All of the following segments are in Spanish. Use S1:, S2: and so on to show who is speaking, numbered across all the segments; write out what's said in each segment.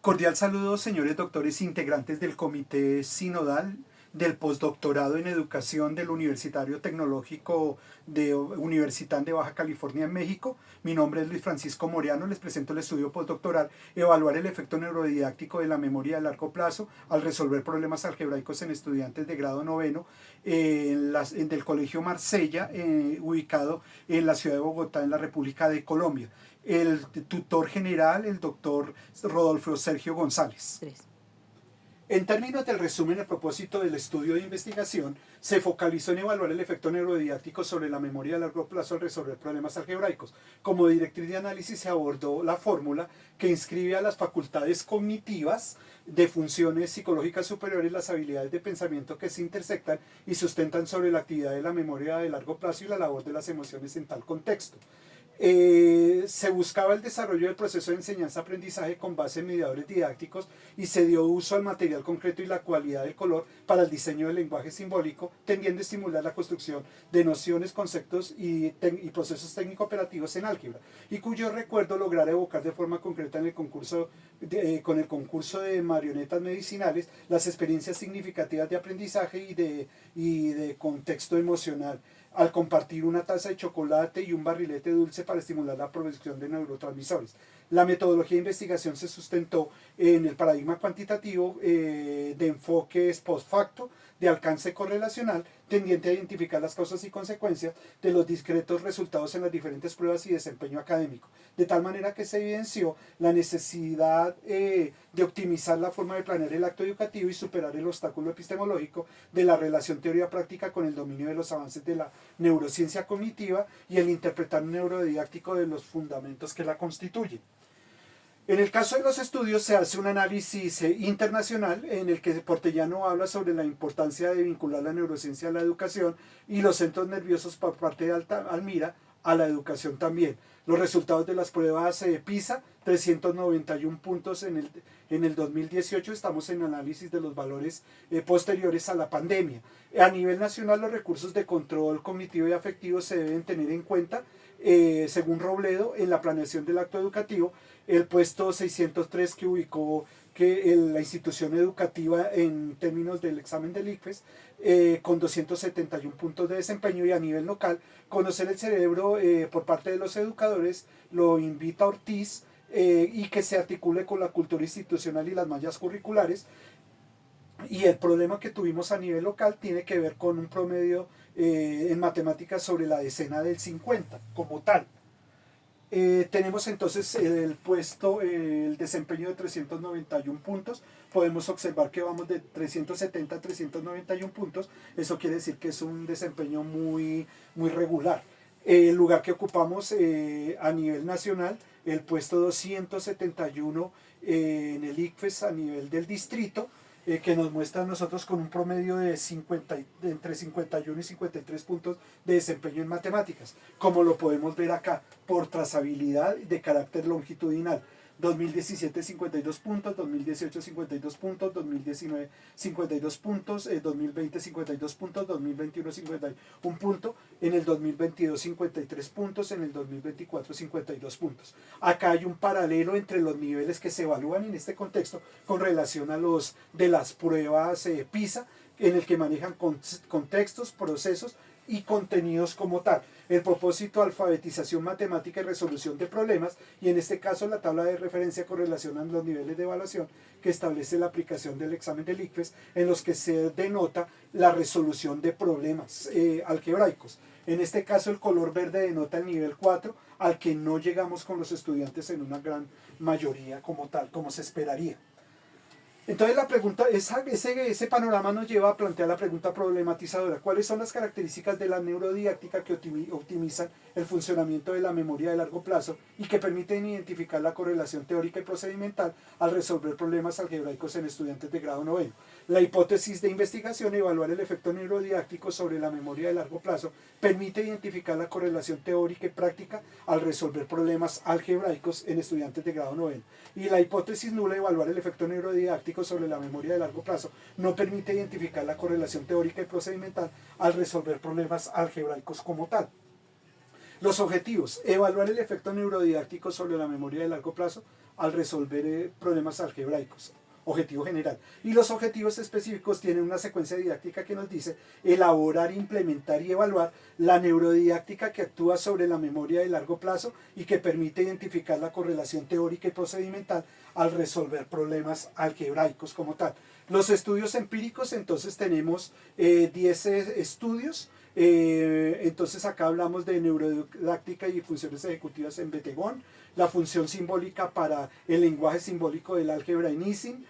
S1: Cordial saludo, señores doctores integrantes del Comité Sinodal del Postdoctorado en Educación del Universitario Tecnológico de Universitán de Baja California en México. Mi nombre es Luis Francisco Moreano, les presento el estudio postdoctoral Evaluar el efecto neurodidáctico de la memoria a largo plazo al resolver problemas algebraicos en estudiantes de grado noveno del Colegio Marsella, ubicado en la ciudad de Bogotá, en la República de Colombia. El tutor general, el doctor Rodolfo Sergio González.
S2: 3.
S1: En términos del resumen, el propósito del estudio de investigación se focalizó en evaluar el efecto neurodidáctico sobre la memoria a largo plazo al resolver problemas algebraicos. Como directriz de análisis se abordó la fórmula que inscribe a las facultades cognitivas de funciones psicológicas superiores las habilidades de pensamiento que se intersectan y sustentan sobre la actividad de la memoria de largo plazo y la labor de las emociones en tal contexto. Se buscaba el desarrollo del proceso de enseñanza-aprendizaje con base en mediadores didácticos y se dio uso al material concreto y la cualidad del color para el diseño del lenguaje simbólico, tendiendo a estimular la construcción de nociones, conceptos y procesos técnico-operativos en álgebra, y cuyo recuerdo lograr evocar de forma concreta en el concurso con el concurso de marionetas medicinales las experiencias significativas de aprendizaje y de contexto emocional, al compartir una taza de chocolate y un barrilete dulce para estimular la producción de neurotransmisores. La metodología de investigación se sustentó en el paradigma cuantitativo de enfoques post facto, de alcance correlacional, tendiente a identificar las causas y consecuencias de los discretos resultados en las diferentes pruebas y desempeño académico, de tal manera que se evidenció la necesidad de optimizar la forma de planear el acto educativo y superar el obstáculo epistemológico de la relación teoría-práctica con el dominio de los avances de la neurociencia cognitiva y el interpretar neurodidáctico de los fundamentos que la constituyen. En el caso de los estudios se hace un análisis internacional en el que Portellano habla sobre la importancia de vincular la neurociencia a la educación y los centros nerviosos por parte de Almira a la educación también. Los resultados de las pruebas PISA, 391 puntos en el 2018, estamos en análisis de los valores posteriores a la pandemia. A nivel nacional, los recursos de control cognitivo y afectivo se deben tener en cuenta, según Robledo, en la planeación del acto educativo, el puesto 603 que ubicó la institución educativa en términos del examen del ICFES, con 271 puntos de desempeño, y a nivel local, conocer el cerebro por parte de los educadores lo invita Ortiz, y que se articule con la cultura institucional y las mallas curriculares. Y el problema que tuvimos a nivel local tiene que ver con un promedio en matemáticas sobre la decena del 50 como tal. Tenemos entonces el desempeño de 391 puntos. Podemos observar que vamos de 370 a 391 puntos. Eso quiere decir que es un desempeño muy regular. El lugar que ocupamos a nivel nacional, el puesto 271 en el ICFES a nivel del distrito, que nos muestra a nosotros con un promedio de entre 51 y 53 puntos de desempeño en matemáticas, como lo podemos ver acá, por trazabilidad de carácter longitudinal. 2017 52 puntos, 2018 52 puntos, 2019 52 puntos, 2020 52 puntos, 2021 51 puntos, en el 2022 53 puntos, en el 2024 52 puntos. Acá hay un paralelo entre los niveles que se evalúan en este contexto con relación a los de las pruebas PISA, en el que manejan contextos, procesos y contenidos como tal. El propósito, alfabetización matemática y resolución de problemas, y en este caso la tabla de referencia correlaciona los niveles de evaluación que establece la aplicación del examen del ICFES, en los que se denota la resolución de problemas algebraicos. En este caso el color verde denota el nivel 4, al que no llegamos con los estudiantes en una gran mayoría como tal, como se esperaría. Entonces la pregunta, ese panorama nos lleva a plantear la pregunta problematizadora: ¿cuáles son las características de la neurodidáctica que optimizan el funcionamiento de la memoria de largo plazo y que permiten identificar la correlación teórica y procedimental al resolver problemas algebraicos en estudiantes de grado noveno? La hipótesis de investigación, evaluar el efecto neurodidáctico sobre la memoria de largo plazo, permite identificar la correlación teórica y práctica al resolver problemas algebraicos en estudiantes de grado noveno. Y la hipótesis nula, evaluar el efecto neurodidáctico sobre la memoria de largo plazo, no permite identificar la correlación teórica y procedimental al resolver problemas algebraicos como tal. Los objetivos: evaluar el efecto neurodidáctico sobre la memoria de largo plazo al resolver problemas algebraicos. Objetivo general. Y los objetivos específicos tienen una secuencia didáctica que nos dice elaborar, implementar y evaluar la neurodidáctica que actúa sobre la memoria de largo plazo y que permite identificar la correlación teórica y procedimental al resolver problemas algebraicos como tal. Los estudios empíricos, entonces tenemos 10 estudios. Entonces acá hablamos de neurodidáctica y funciones ejecutivas en Betegón, la función simbólica para el lenguaje simbólico del álgebra en Ising,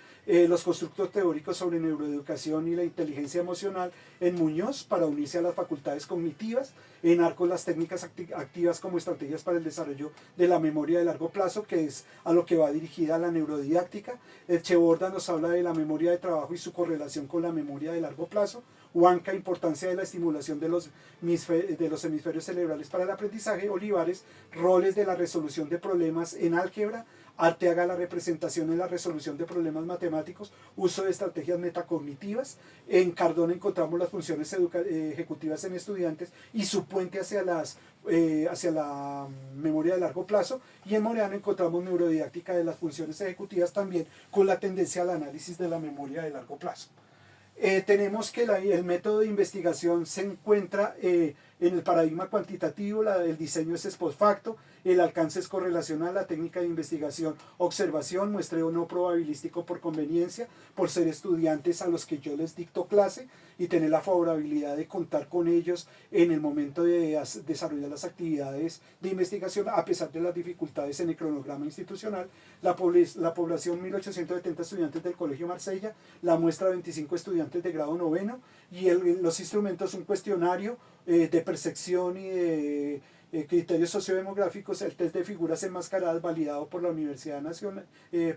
S1: los constructos teóricos sobre neuroeducación y la inteligencia emocional en Muñoz para unirse a las facultades cognitivas, en Arcos las técnicas activas como estrategias para el desarrollo de la memoria de largo plazo, que es a lo que va dirigida la neurodidáctica. Echeborda nos habla de la memoria de trabajo y su correlación con la memoria de largo plazo. Huanca, importancia de la estimulación de los hemisferios cerebrales para el aprendizaje. Olivares, roles de la resolución de problemas en álgebra. Arteaga, la representación en la resolución de problemas matemáticos, uso de estrategias metacognitivas. En Cardona encontramos las funciones ejecutivas en estudiantes y su puente hacia la memoria de largo plazo. Y en Moreano encontramos neurodidáctica de las funciones ejecutivas también con la tendencia al análisis de la memoria de largo plazo. Tenemos que el método de investigación se encuentra en el paradigma cuantitativo, el diseño es post facto, el alcance es correlacional, la técnica de investigación, observación, muestreo no probabilístico por conveniencia, por ser estudiantes a los que yo les dicto clase y tener la favorabilidad de contar con ellos en el momento de desarrollar las actividades de investigación a pesar de las dificultades en el cronograma institucional. La población 1870 estudiantes del Colegio Marsella, la muestra 25 estudiantes de grado noveno y los instrumentos un cuestionario de percepción y de criterios sociodemográficos, el test de figuras enmascaradas validado por la Universidad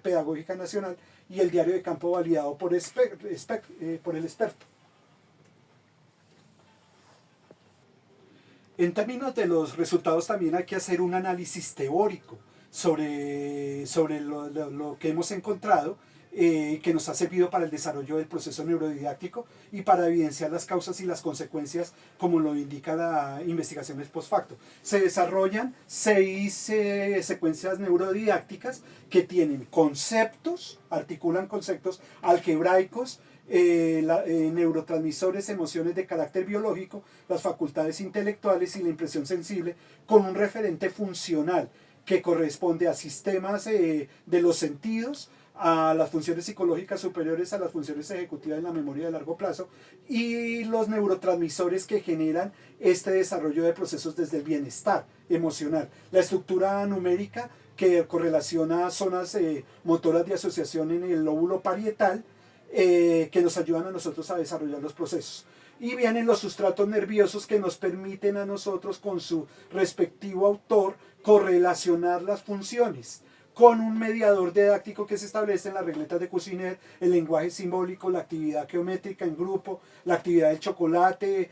S1: Pedagógica Nacional y el diario de campo validado por el experto. En términos de los resultados también hay que hacer un análisis teórico sobre lo que hemos encontrado, que nos ha servido para el desarrollo del proceso neurodidáctico y para evidenciar las causas y las consecuencias como lo indica la investigación ex post facto. Se desarrollan 6 secuencias neurodidácticas que tienen conceptos, articulan conceptos algebraicos, neurotransmisores, emociones de carácter biológico, las facultades intelectuales y la impresión sensible con un referente funcional que corresponde a sistemas de los sentidos, a las funciones psicológicas superiores a las funciones ejecutivas en la memoria de largo plazo y los neurotransmisores que generan este desarrollo de procesos desde el bienestar emocional. La estructura numérica que correlaciona zonas motoras de asociación en el lóbulo parietal que nos ayudan a nosotros a desarrollar los procesos. Y vienen los sustratos nerviosos que nos permiten a nosotros con su respectivo autor correlacionar las funciones con un mediador didáctico que se establece en las regletas de Cousinet, el lenguaje simbólico, la actividad geométrica en grupo, la actividad del chocolate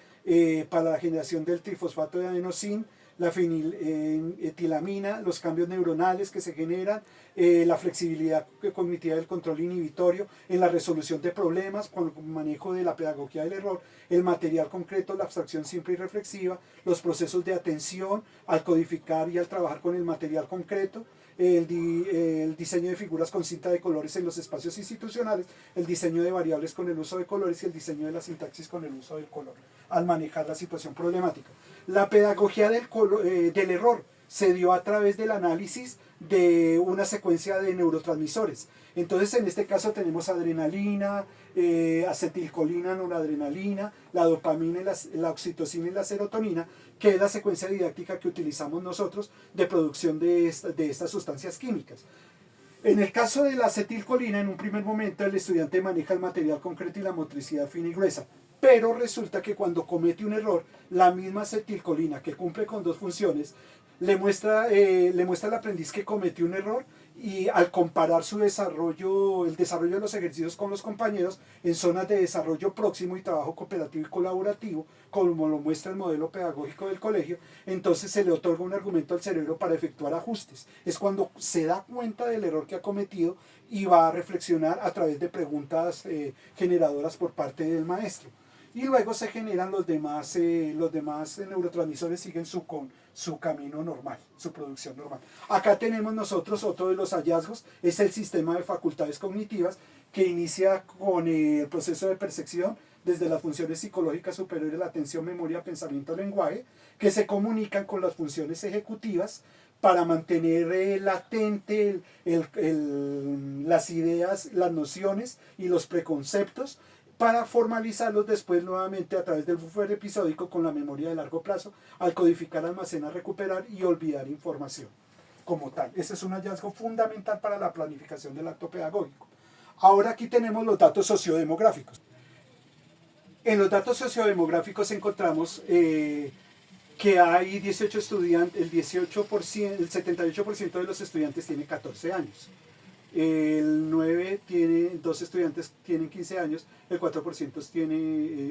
S1: para la generación del trifosfato de adenosín, la feniletilamina, los cambios neuronales que se generan, la flexibilidad cognitiva del control inhibitorio en la resolución de problemas, con el manejo de la pedagogía del error, el material concreto, la abstracción simple y reflexiva, los procesos de atención al codificar y al trabajar con el material concreto, el diseño de figuras con cinta de colores en los espacios institucionales, el diseño de variables con el uso de colores y el diseño de la sintaxis con el uso del color al manejar la situación problemática. La pedagogía del error se dio a través del análisis de una secuencia de neurotransmisores. Entonces en este caso tenemos adrenalina, acetilcolina, noradrenalina, la dopamina, la oxitocina y la serotonina, que es la secuencia didáctica que utilizamos nosotros de producción de estas sustancias químicas. En el caso de la acetilcolina, en un primer momento el estudiante maneja el material concreto y la motricidad fina y gruesa, pero resulta que cuando comete un error, la misma acetilcolina, que cumple con 2 funciones, le muestra al aprendiz que cometió un error y al comparar el desarrollo de los ejercicios con los compañeros en zonas de desarrollo próximo y trabajo cooperativo y colaborativo, como lo muestra el modelo pedagógico del colegio, entonces se le otorga un argumento al cerebro para efectuar ajustes. Es cuando se da cuenta del error que ha cometido y va a reflexionar a través de preguntas generadoras por parte del maestro. y luego se generan los demás neurotransmisores siguen su camino normal, su producción normal. Acá tenemos nosotros otro de los hallazgos, es el sistema de facultades cognitivas que inicia con el proceso de percepción desde las funciones psicológicas superiores, la atención, memoria, pensamiento, lenguaje, que se comunican con las funciones ejecutivas para mantener latente las ideas, las nociones y los preconceptos, para formalizarlos después nuevamente a través del buffer episódico con la memoria de largo plazo, al codificar, almacenar, recuperar y olvidar información como tal. Ese es un hallazgo fundamental para la planificación del acto pedagógico. Ahora aquí tenemos los datos sociodemográficos. En los datos sociodemográficos encontramos que hay 18 estudiantes, el 78% de los estudiantes tiene 14 años. Dos estudiantes tienen 15 años, el 4%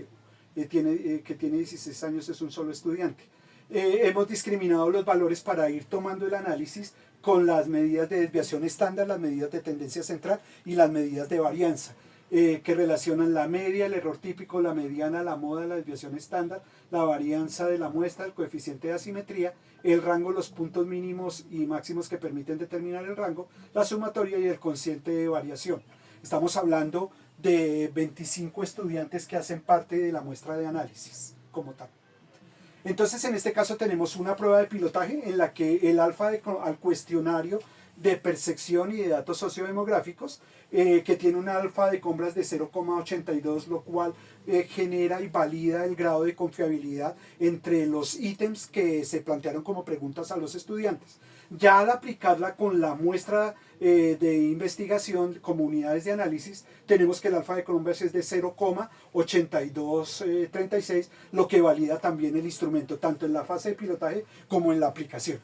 S1: que tiene 16 años es un solo estudiante. Hemos discriminado los valores para ir tomando el análisis con las medidas de desviación estándar, las medidas de tendencia central y las medidas de varianza, que relacionan la media, el error típico, la mediana, la moda, la desviación estándar, la varianza de la muestra, el coeficiente de asimetría, el rango, los puntos mínimos y máximos que permiten determinar el rango, la sumatoria y el cociente de variación. Estamos hablando de 25 estudiantes que hacen parte de la muestra de análisis como tal. Entonces, en este caso tenemos una prueba de pilotaje en la que el alfa al cuestionario de percepción y de datos sociodemográficos, que tiene un alfa de compras de 0,82, lo cual genera y valida el grado de confiabilidad entre los ítems que se plantearon como preguntas a los estudiantes. Ya al aplicarla con la muestra de investigación como unidades de análisis, tenemos que el alfa de Columbus es de 0,8236, lo que valida también el instrumento, tanto en la fase de pilotaje como en la aplicación.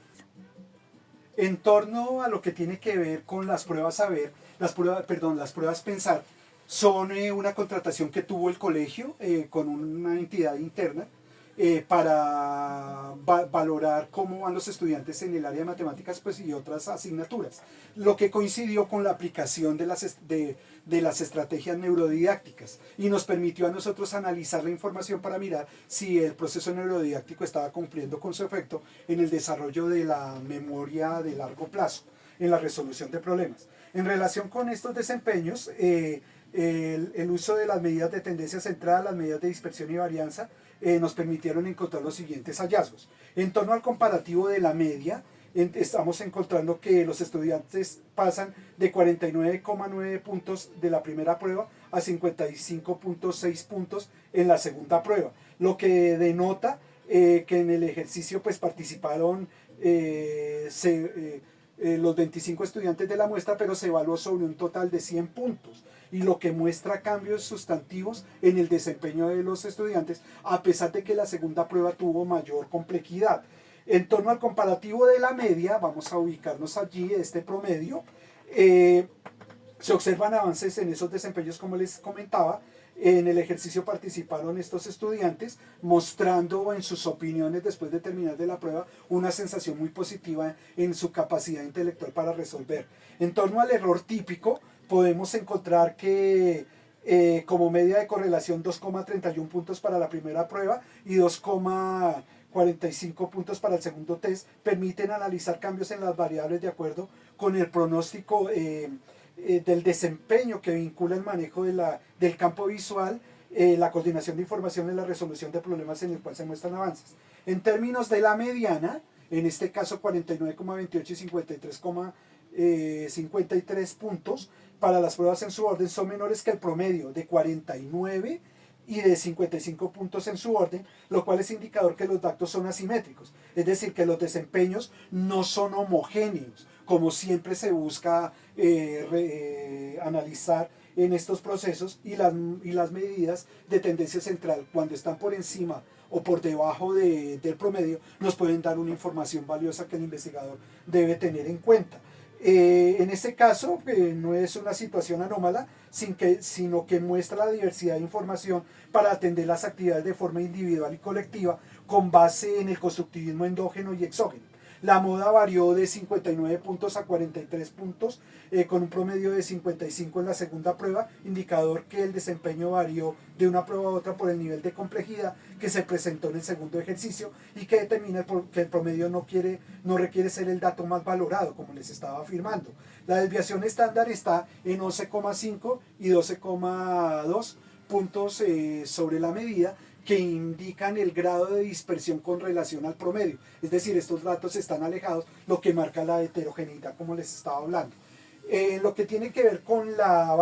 S1: En torno a lo que tiene que ver con las pruebas saber, las pruebas pensar, son una contratación que tuvo el colegio con una entidad interna para valorar cómo van los estudiantes en el área de matemáticas, pues, y otras asignaturas, lo que coincidió con la aplicación de las estrategias neurodidácticas y nos permitió a nosotros analizar la información para mirar si el proceso neurodidáctico estaba cumpliendo con su efecto en el desarrollo de la memoria de largo plazo, en la resolución de problemas. En relación con estos desempeños, el uso de las medidas de tendencia central, las medidas de dispersión y varianza, nos permitieron encontrar los siguientes hallazgos. En torno al comparativo de la media, estamos encontrando que los estudiantes pasan de 49,9 puntos de la primera prueba a 55,6 puntos en la segunda prueba, lo que denota que en el ejercicio pues participaron los 25 estudiantes de la muestra, pero se evaluó sobre un total de 100 puntos, y lo que muestra cambios sustantivos en el desempeño de los estudiantes, a pesar de que la segunda prueba tuvo mayor complejidad. En torno al comparativo de la media, vamos a ubicarnos allí, este promedio, se observan avances en esos desempeños, como les comentaba. En el ejercicio participaron estos estudiantes, mostrando en sus opiniones después de terminar de la prueba una sensación muy positiva en su capacidad intelectual para resolver. En torno al error típico, podemos encontrar que como media de correlación 2,31 puntos para la primera prueba y 2,45 puntos para el segundo test, permiten analizar cambios en las variables de acuerdo con el pronóstico del desempeño que vincula el manejo del campo visual, la coordinación de información y la resolución de problemas en el cual se muestran avances. En términos de la mediana, en este caso 49,28 y 53,53 puntos para las pruebas en su orden son menores que el promedio de 49 y de 55 puntos en su orden, lo cual es indicador que los datos son asimétricos, es decir, que los desempeños no son homogéneos, como siempre se busca analizar en estos procesos, y las medidas de tendencia central, cuando están por encima o por debajo del promedio, nos pueden dar una información valiosa que el investigador debe tener en cuenta. En este caso no es una situación anómala, sino que muestra la diversidad de información para atender las actividades de forma individual y colectiva con base en el constructivismo endógeno y exógeno. La moda varió de 59 puntos a 43 puntos, con un promedio de 55 en la segunda prueba, indicador que el desempeño varió de una prueba a otra por el nivel de complejidad que se presentó en el segundo ejercicio y que determina que el promedio no requiere ser el dato más valorado, como les estaba afirmando. La desviación estándar está en 11,5 y 12,2 puntos sobre la medida, que indican el grado de dispersión con relación al promedio. Es decir, estos datos están alejados, lo que marca la heterogeneidad, como les estaba hablando. Lo que tiene que ver con la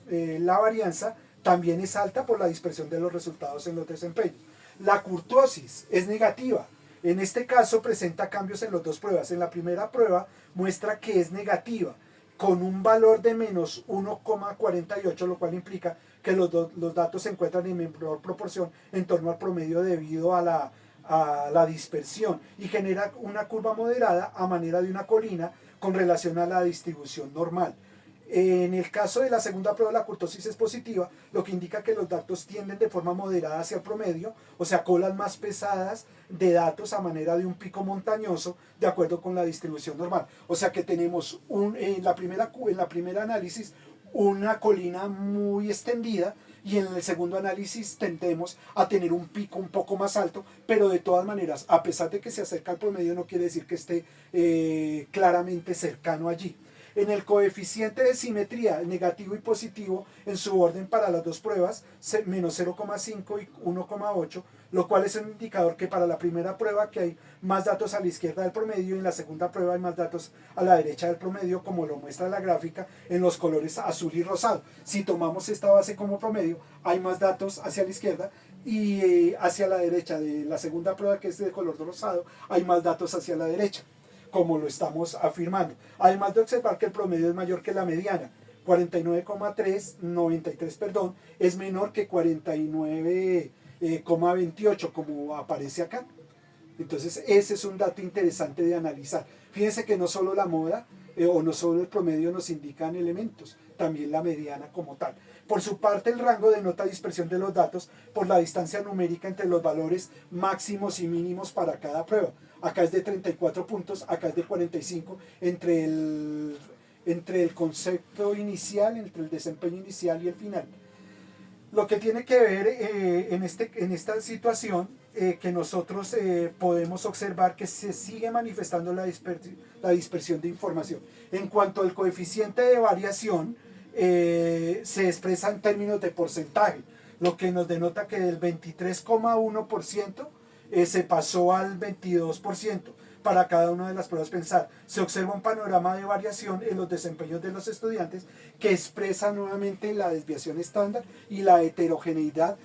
S1: varianza, también es alta por la dispersión de los resultados en los desempeños. La kurtosis es negativa. En este caso presenta cambios en las dos pruebas. En la primera prueba muestra que es negativa, con un valor de menos 1,48, lo cual implica que los datos se encuentran en menor proporción en torno al promedio debido a la dispersión, y genera una curva moderada a manera de una colina con relación a la distribución normal. En el caso de la segunda prueba, la kurtosis es positiva, lo que indica que los datos tienden de forma moderada hacia el promedio, o sea, colas más pesadas de datos a manera de un pico montañoso, de acuerdo con la distribución normal. O sea que tenemos en la primera análisis una colina muy extendida, y en el segundo análisis tendemos a tener un pico un poco más alto, pero de todas maneras, a pesar de que se acerca al promedio, no quiere decir que esté claramente cercano allí. En el coeficiente de simetría negativo y positivo en su orden para las dos pruebas, menos 0,5 y 1,8, lo cual es un indicador que para la primera prueba que hay más datos a la izquierda del promedio, y en la segunda prueba hay más datos a la derecha del promedio, como lo muestra la gráfica en los colores azul y rosado. Si tomamos esta base como promedio, hay más datos hacia la izquierda, y hacia la derecha de la segunda prueba, que es de color rosado, hay más datos hacia la derecha, como lo estamos afirmando. Además de observar que el promedio es mayor que la mediana, 93, perdón, es menor que 49,28, como aparece acá. Entonces ese es un dato interesante de analizar. Fíjense que no solo la moda o no solo el promedio nos indican elementos, también la mediana como tal. Por su parte, el rango denota dispersión de los datos por la distancia numérica entre los valores máximos y mínimos para cada prueba. Acá es de 34 puntos, acá es de 45, entre el concepto inicial, entre el desempeño inicial y el final. Lo que tiene que ver en esta situación, que nosotros podemos observar que se sigue manifestando la dispersión de información. En cuanto al coeficiente de variación, se expresa en términos de porcentaje, lo que nos denota que del 23,1% se pasó al 22% para cada una de las pruebas pensar. Se observa un panorama de variación en los desempeños de los estudiantes que expresa nuevamente la desviación estándar y la heterogeneidad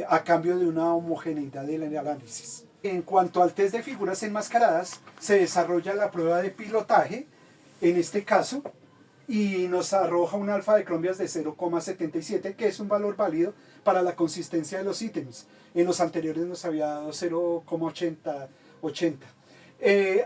S1: a cambio de una homogeneidad del análisis. En cuanto al test de figuras enmascaradas, se desarrolla la prueba de pilotaje, en este caso, y nos arroja un alfa de Cronbías de 0,77, que es un valor válido para la consistencia de los ítems. En los anteriores nos había dado 0,80.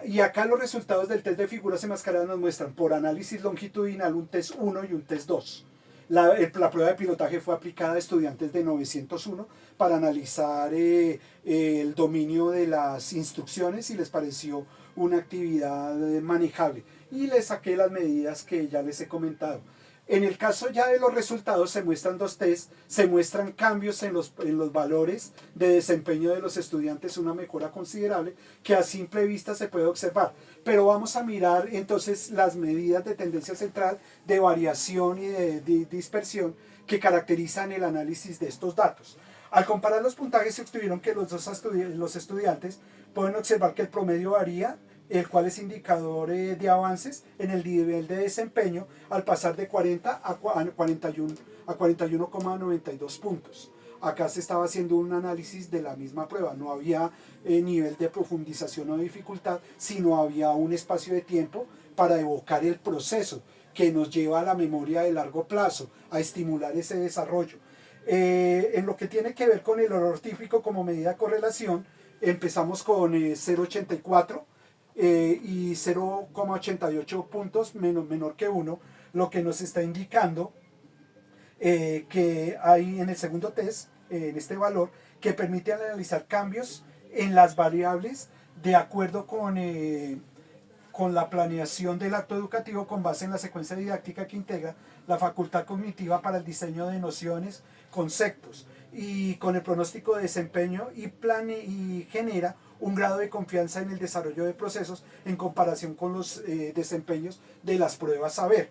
S1: Y acá los resultados del test de figuras enmascaradas nos muestran por análisis longitudinal un test 1 y un test 2. La prueba de pilotaje fue aplicada a estudiantes de 901 para analizar el dominio de las instrucciones, y les pareció una actividad manejable, y les saqué las medidas que ya les he comentado. En el caso ya de los resultados se muestran dos tests, se muestran cambios en los valores de desempeño de los estudiantes, una mejora considerable que a simple vista se puede observar. Pero vamos a mirar entonces las medidas de tendencia central, de variación y de dispersión que caracterizan el análisis de estos datos. Al comparar los puntajes se obtuvieron que los estudiantes pueden observar que el promedio varía, el cual es indicador de avances en el nivel de desempeño al pasar de 40 a 41,92 puntos. Acá se estaba haciendo un análisis de la misma prueba, no había nivel de profundización o dificultad, sino había un espacio de tiempo para evocar el proceso que nos lleva a la memoria de largo plazo, a estimular ese desarrollo. En lo que tiene que ver con el error típico como medida de correlación, empezamos con 0,84 y 0,88 puntos menor que 1, lo que nos está indicando que hay en el segundo test, en este valor, que permite analizar cambios en las variables de acuerdo con la planeación del acto educativo con base en la secuencia didáctica que integra la facultad cognitiva para el diseño de nociones, conceptos y con el pronóstico de desempeño y genera un grado de confianza en el desarrollo de procesos en comparación con los desempeños de las pruebas saber.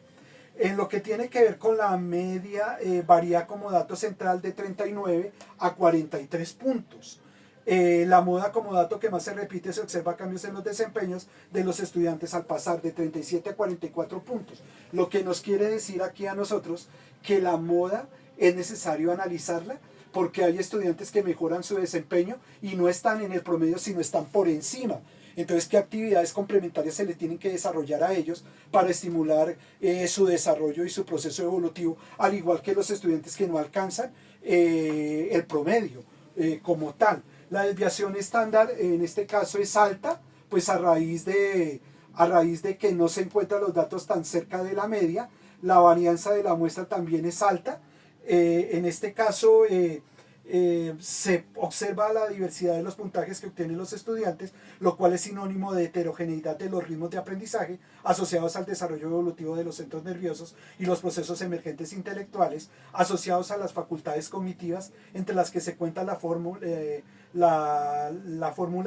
S1: En lo que tiene que ver con la media, varía como dato central de 39 a 43 puntos. La moda como dato que más se repite, se observa cambios en los desempeños de los estudiantes al pasar de 37 a 44 puntos. Lo que nos quiere decir aquí a nosotros que la moda es necesario analizarla porque hay estudiantes que mejoran su desempeño y no están en el promedio, sino están por encima. Entonces, ¿qué actividades complementarias se les tienen que desarrollar a ellos para estimular su desarrollo y su proceso evolutivo, al igual que los estudiantes que no alcanzan el promedio como tal? La desviación estándar en este caso es alta, pues a raíz de que no se encuentran los datos tan cerca de la media. La varianza de la muestra también es alta. En este caso se observa la diversidad de los puntajes que obtienen los estudiantes, lo cual es sinónimo de heterogeneidad de los ritmos de aprendizaje asociados al desarrollo evolutivo de los centros nerviosos y los procesos emergentes intelectuales, asociados a las facultades cognitivas, entre las que se cuenta la fórmula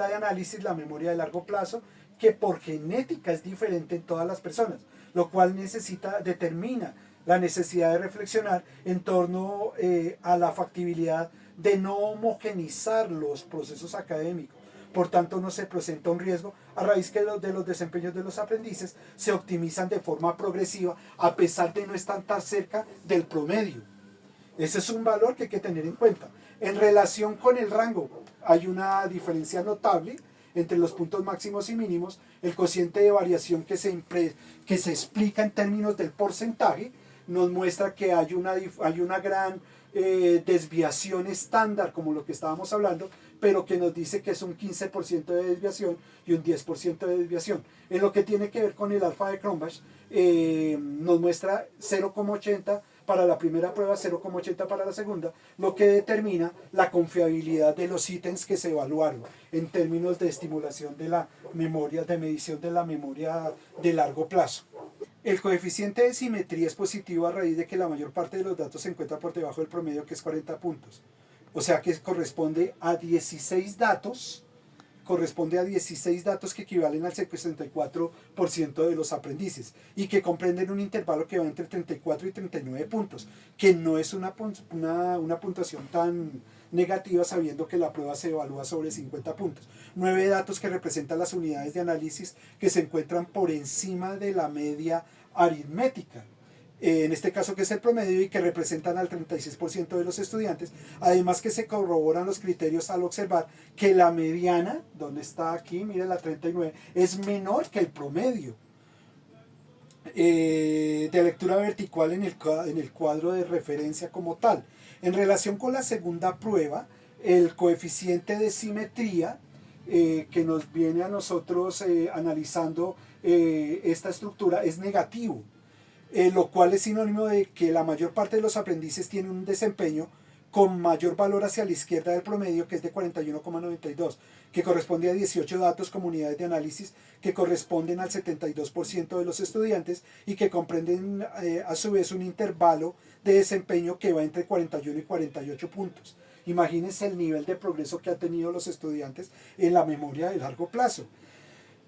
S1: de análisis, la memoria de largo plazo, que por genética es diferente en todas las personas, lo cual determina la necesidad de reflexionar en torno a la factibilidad de no homogenizar los procesos académicos. Por tanto, no se presenta un riesgo a raíz que de los desempeños de los aprendices se optimizan de forma progresiva a pesar de no estar tan cerca del promedio. Ese es un valor que hay que tener en cuenta. En relación con el rango, hay una diferencia notable entre los puntos máximos y mínimos. El cociente de variación que se explica en términos del porcentaje nos muestra que hay una gran desviación estándar, como lo que estábamos hablando, pero que nos dice que es un 15% de desviación y un 10% de desviación. En lo que tiene que ver con el alfa de Cronbach, nos muestra 0,80 para la primera prueba, 0,80 para la segunda, lo que determina la confiabilidad de los ítems que se evaluaron en términos de estimulación de la memoria, de medición de la memoria de largo plazo. El coeficiente de simetría es positivo a raíz de que la mayor parte de los datos se encuentra por debajo del promedio, que es 40 puntos. O sea que corresponde a 16 datos que equivalen al 64% de los aprendices y que comprenden un intervalo que va entre 34 y 39 puntos, que no es una puntuación tan negativa sabiendo que la prueba se evalúa sobre 50 puntos. 9 datos que representan las unidades de análisis que se encuentran por encima de la media aritmética. En este caso que es el promedio y que representan al 36% de los estudiantes, además que se corroboran los criterios al observar que la mediana, donde está aquí, miren la 39, es menor que el promedio de lectura vertical en el cuadro de referencia como tal. En relación con la segunda prueba, el coeficiente de simetría que nos viene a nosotros analizando esta estructura es negativo. Lo cual es sinónimo de que la mayor parte de los aprendices tienen un desempeño con mayor valor hacia la izquierda del promedio, que es de 41,92, que corresponde a 18 datos como unidades de análisis, que corresponden al 72% de los estudiantes y que comprenden a su vez un intervalo de desempeño que va entre 41 y 48 puntos. Imagínense el nivel de progreso que han tenido los estudiantes en la memoria de largo plazo.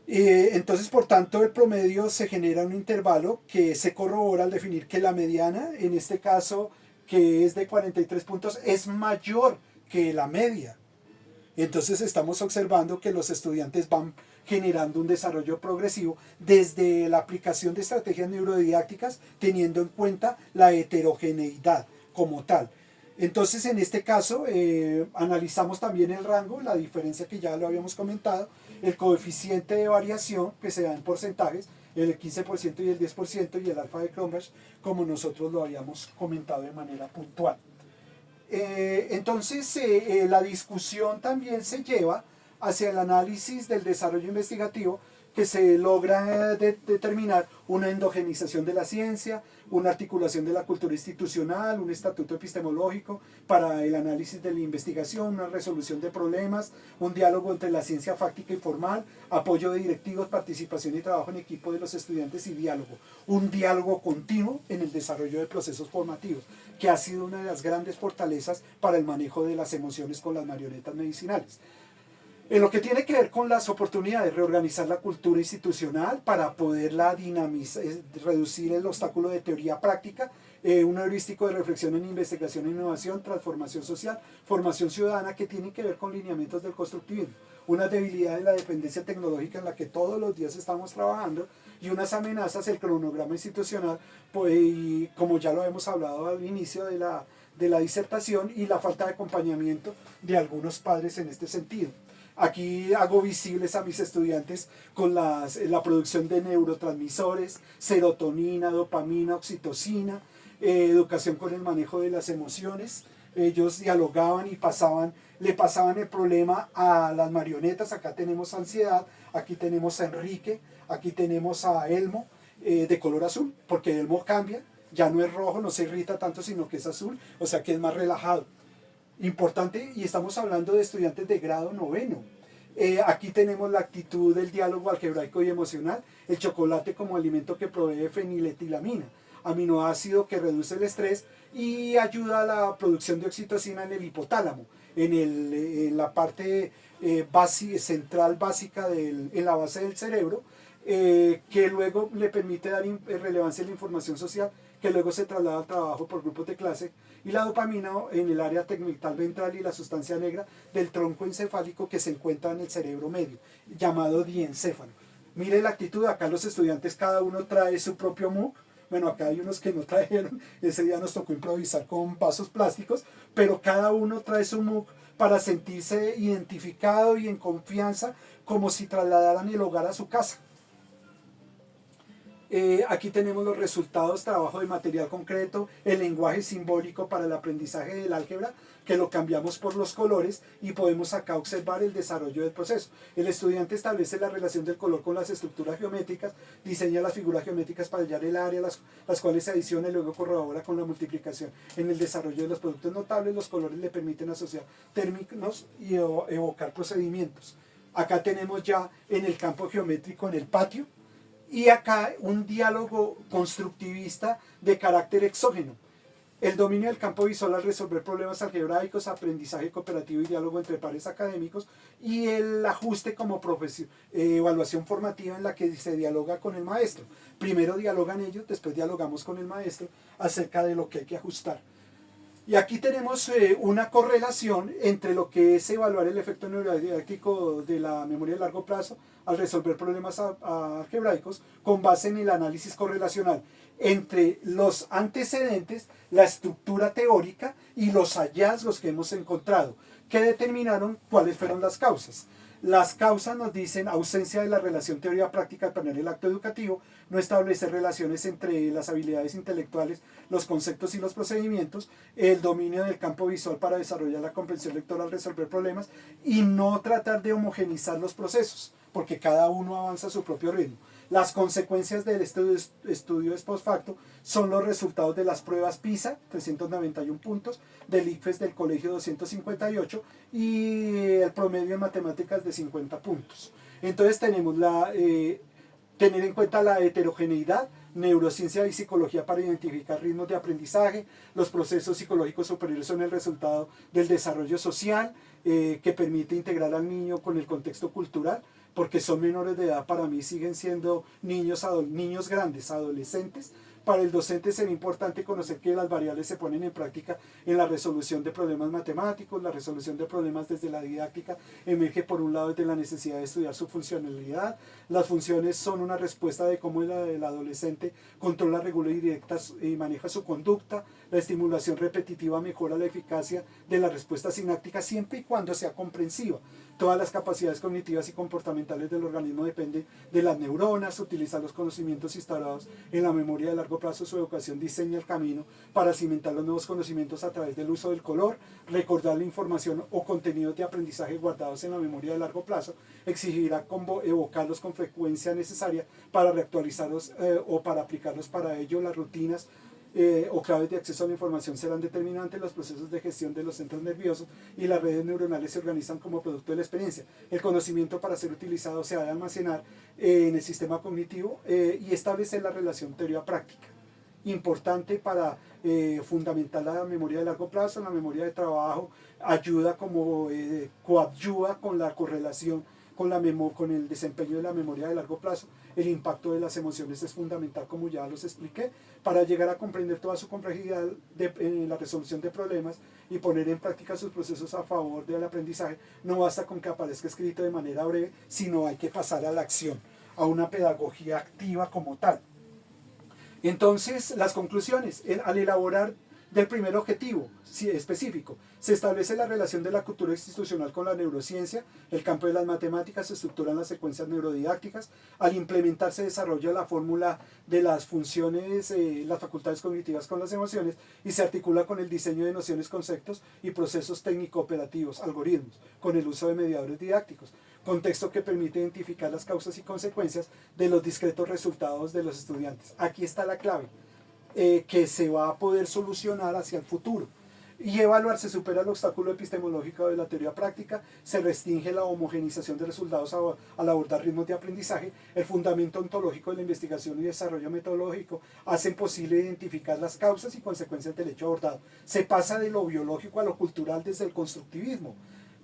S1: Entonces, por tanto, el promedio se genera un intervalo que se corrobora al definir que la mediana, en este caso, que es de 43 puntos, es mayor que la media. Entonces estamos observando que los estudiantes van generando un desarrollo progresivo desde la aplicación de estrategias neurodidácticas, teniendo en cuenta la heterogeneidad como tal. Entonces, en este caso, analizamos también el rango, la diferencia que ya lo habíamos comentado, el coeficiente de variación que se da en porcentajes, el 15% y el 10%, y el alfa de Cronbach, como nosotros lo habíamos comentado de manera puntual. Entonces, la discusión también se lleva hacia el análisis del desarrollo investigativo que se logra determinar una endogenización de la ciencia, una articulación de la cultura institucional, un estatuto epistemológico para el análisis de la investigación, una resolución de problemas, un diálogo entre la ciencia fáctica y formal, apoyo de directivos, participación y trabajo en equipo de los estudiantes y diálogo. Un diálogo continuo en el desarrollo de procesos formativos, que ha sido una de las grandes fortalezas para el manejo de las emociones con las marionetas medicinales. En lo que tiene que ver con las oportunidades, reorganizar la cultura institucional para poderla dinamizar, reducir el obstáculo de teoría práctica, un heurístico de reflexión en investigación e innovación, transformación social, formación ciudadana, que tiene que ver con lineamientos del constructivismo, una debilidad de la dependencia tecnológica en la que todos los días estamos trabajando, y unas amenazas, el cronograma institucional, pues, y como ya lo hemos hablado al inicio de la disertación, y la falta de acompañamiento de algunos padres en este sentido. Aquí hago visibles a mis estudiantes con la producción de neurotransmisores, serotonina, dopamina, oxitocina, educación con el manejo de las emociones. Ellos dialogaban y le pasaban el problema a las marionetas. Acá tenemos ansiedad, aquí tenemos a Enrique, aquí tenemos a Elmo, de color azul, porque Elmo cambia, ya no es rojo, no se irrita tanto, sino que es azul, o sea que es más relajado. Importante, y estamos hablando de estudiantes de grado noveno. Aquí tenemos la actitud del diálogo algebraico y emocional, el chocolate como alimento que provee feniletilamina, aminoácido que reduce el estrés y ayuda a la producción de oxitocina en el hipotálamo, en la parte central básica, en la base del cerebro, que luego le permite dar relevancia a la información social, que luego se traslada al trabajo por grupos de clase, y la dopamina en el área tegmental ventral y la sustancia negra del tronco encefálico que se encuentra en el cerebro medio, llamado diencéfalo. Mire la actitud, acá los estudiantes cada uno trae su propio MOOC. Bueno, acá hay unos que no trajeron, ese día nos tocó improvisar con vasos plásticos, pero cada uno trae su MOOC para sentirse identificado y en confianza, como si trasladaran el hogar a su casa. Aquí tenemos los resultados, trabajo de material concreto, el lenguaje simbólico para el aprendizaje del álgebra, que lo cambiamos por los colores, y podemos acá observar el desarrollo del proceso. El estudiante establece la relación del color con las estructuras geométricas, diseña las figuras geométricas para hallar el área, las cuales se adicionan y luego corrobora con la multiplicación. En el desarrollo de los productos notables, los colores le permiten asociar términos y evocar procedimientos. Acá tenemos ya en el campo geométrico, en el patio, y acá un diálogo constructivista de carácter exógeno. El dominio del campo visual al resolver problemas algebraicos, aprendizaje cooperativo y diálogo entre pares académicos, y el ajuste como evaluación formativa en la que se dialoga con el maestro. Primero dialogan ellos, después dialogamos con el maestro acerca de lo que hay que ajustar. Y aquí tenemos una correlación entre lo que es evaluar el efecto neurodidáctico de la memoria de largo plazo al resolver problemas algebraicos con base en el análisis correlacional entre los antecedentes, la estructura teórica y los hallazgos que hemos encontrado, que determinaron cuáles fueron las causas. Las causas nos dicen ausencia de la relación teoría-práctica al planear el acto educativo, no establecer relaciones entre las habilidades intelectuales, los conceptos y los procedimientos, el dominio del campo visual para desarrollar la comprensión lectora al resolver problemas, y no tratar de homogenizar los procesos, porque cada uno avanza a su propio ritmo. Las consecuencias del estudio post facto son los resultados de las pruebas PISA, 391 puntos, del ICFES del colegio 258 y el promedio en matemáticas de 50 puntos. Entonces tenemos tener en cuenta la heterogeneidad, neurociencia y psicología para identificar ritmos de aprendizaje. Los procesos psicológicos superiores son el resultado del desarrollo social, que permite integrar al niño con el contexto cultural, porque son menores de edad, para mí siguen siendo niños grandes, adolescentes. Para el docente será importante conocer que las variables se ponen en práctica en la resolución de problemas matemáticos. La resolución de problemas desde la didáctica emerge por un lado desde la necesidad de estudiar su funcionalidad. Las funciones son una respuesta de cómo el adolescente controla, regula y maneja su conducta. La estimulación repetitiva mejora la eficacia de la respuesta sináptica siempre y cuando sea comprensiva. Todas las capacidades cognitivas y comportamentales del organismo dependen de las neuronas. Utilizar los conocimientos instalados en la memoria de largo plazo. Su educación diseña el camino para cimentar los nuevos conocimientos a través del uso del color. Recordar la información o contenidos de aprendizaje guardados en la memoria de largo plazo exigirá evocarlos con frecuencia necesaria para reactualizarlos o para aplicarlos. Para ello, las rutinas o claves de acceso a la información serán determinantes. Los procesos de gestión de los centros nerviosos y las redes neuronales se organizan como producto de la experiencia. El conocimiento, para ser utilizado, se ha de almacenar en el sistema cognitivo y establecer la relación teoría-práctica. Importante para fundamentar la memoria de largo plazo. La memoria de trabajo ayuda como coadyuva con la correlación con el desempeño de la memoria de largo plazo. El impacto de las emociones es fundamental, como ya los expliqué, para llegar a comprender toda su complejidad en la resolución de problemas y poner en práctica sus procesos a favor del aprendizaje. No basta con que aparezca escrito de manera breve, sino hay que pasar a la acción, a una pedagogía activa como tal. Entonces, las conclusiones, al elaborar del primer objetivo específico, se establece la relación de la cultura institucional con la neurociencia. El campo de las matemáticas se estructuran las secuencias neurodidácticas. Al implementar se desarrolla la fórmula de las funciones, las facultades cognitivas con las emociones, y se articula con el diseño de nociones, conceptos y procesos técnico-operativos, algoritmos, con el uso de mediadores didácticos. Contexto que permite identificar las causas y consecuencias de los discretos resultados de los estudiantes. Aquí está la clave. Que se va a poder solucionar hacia el futuro. Y evaluar: se supera el obstáculo epistemológico de la teoría práctica, se restringe la homogenización de resultados al abordar ritmos de aprendizaje. El fundamento ontológico de la investigación y desarrollo metodológico hacen posible identificar las causas y consecuencias del hecho abordado. Se pasa de lo biológico a lo cultural desde el constructivismo.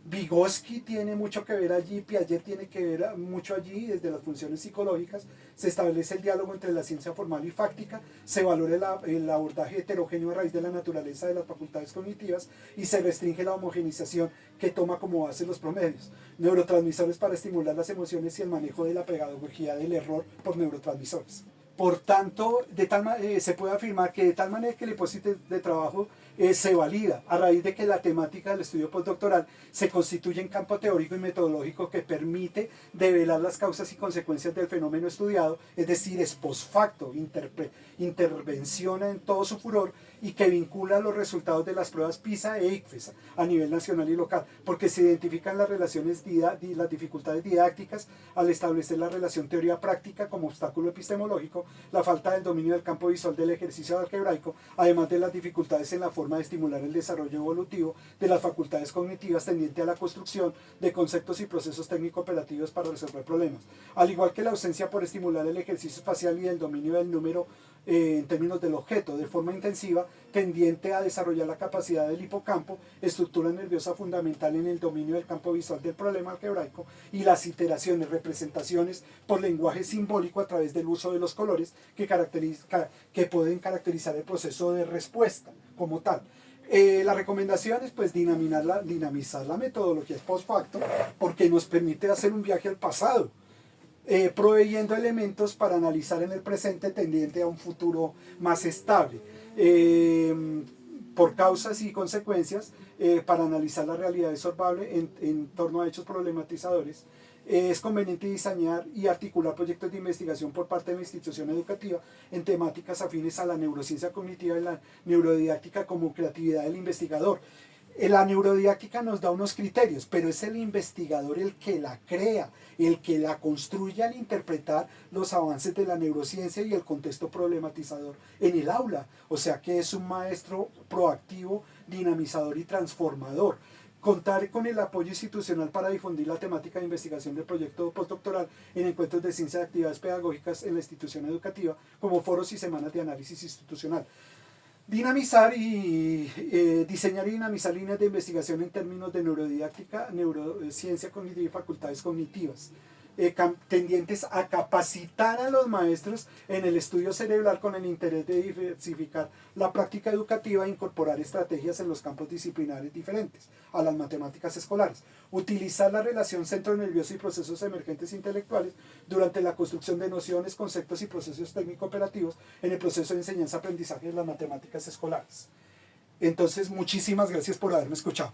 S1: Vygotsky tiene mucho que ver allí, Piaget tiene que ver mucho allí, desde las funciones psicológicas. Se establece el diálogo entre la ciencia formal y fáctica, se valora el abordaje heterogéneo a raíz de la naturaleza de las facultades cognitivas y se restringe la homogenización que toma como base los promedios. Neurotransmisores para estimular las emociones y el manejo de la pedagogía del error por neurotransmisores. Por tanto, se puede afirmar que de tal manera que el hipótesis de trabajo se valida a raíz de que la temática del estudio postdoctoral se constituye en campo teórico y metodológico que permite develar las causas y consecuencias del fenómeno estudiado, es decir, es post facto, intervenciona en todo su furor y que vincula los resultados de las pruebas PISA e ICFES a nivel nacional y local, porque se identifican las relaciones, las dificultades didácticas al establecer la relación teoría-práctica como obstáculo epistemológico, la falta del dominio del campo visual del ejercicio algebraico, además de las dificultades en la forma de estimular el desarrollo evolutivo de las facultades cognitivas tendiente a la construcción de conceptos y procesos técnico-operativos para resolver problemas, al igual que la ausencia por estimular el ejercicio espacial y el dominio del número en términos del objeto, de forma intensiva, tendiente a desarrollar la capacidad del hipocampo, estructura nerviosa fundamental en el dominio del campo visual del problema algebraico, y las iteraciones, representaciones por lenguaje simbólico a través del uso de los colores que pueden caracterizar el proceso de respuesta como tal. La recomendación es pues dinamizar la metodología post facto, porque nos permite hacer un viaje al pasado, proveyendo elementos para analizar en el presente tendiente a un futuro más estable, por causas y consecuencias, para analizar la realidad observable en torno a hechos problematizadores. Es conveniente diseñar y articular proyectos de investigación por parte de la institución educativa en temáticas afines a la neurociencia cognitiva y la neurodidáctica como creatividad del investigador. La neurodidáctica nos da unos criterios, pero es el investigador el que la crea, el que la construye al interpretar los avances de la neurociencia y el contexto problematizador en el aula. O sea que es un maestro proactivo, dinamizador y transformador. Contar con el apoyo institucional para difundir la temática de investigación del proyecto postdoctoral en encuentros de ciencia de actividades pedagógicas en la institución educativa, como foros y semanas de análisis institucional. Dinamizar y diseñar y dinamizar líneas de investigación en términos de neurodidáctica, neurociencia cognitiva y facultades cognitivas, tendientes a capacitar a los maestros en el estudio cerebral con el interés de diversificar la práctica educativa e incorporar estrategias en los campos disciplinares diferentes a las matemáticas escolares. Utilizar la relación centro nervioso y procesos emergentes intelectuales durante la construcción de nociones, conceptos y procesos técnico-operativos en el proceso de enseñanza-aprendizaje de las matemáticas escolares. Entonces, muchísimas gracias por haberme escuchado.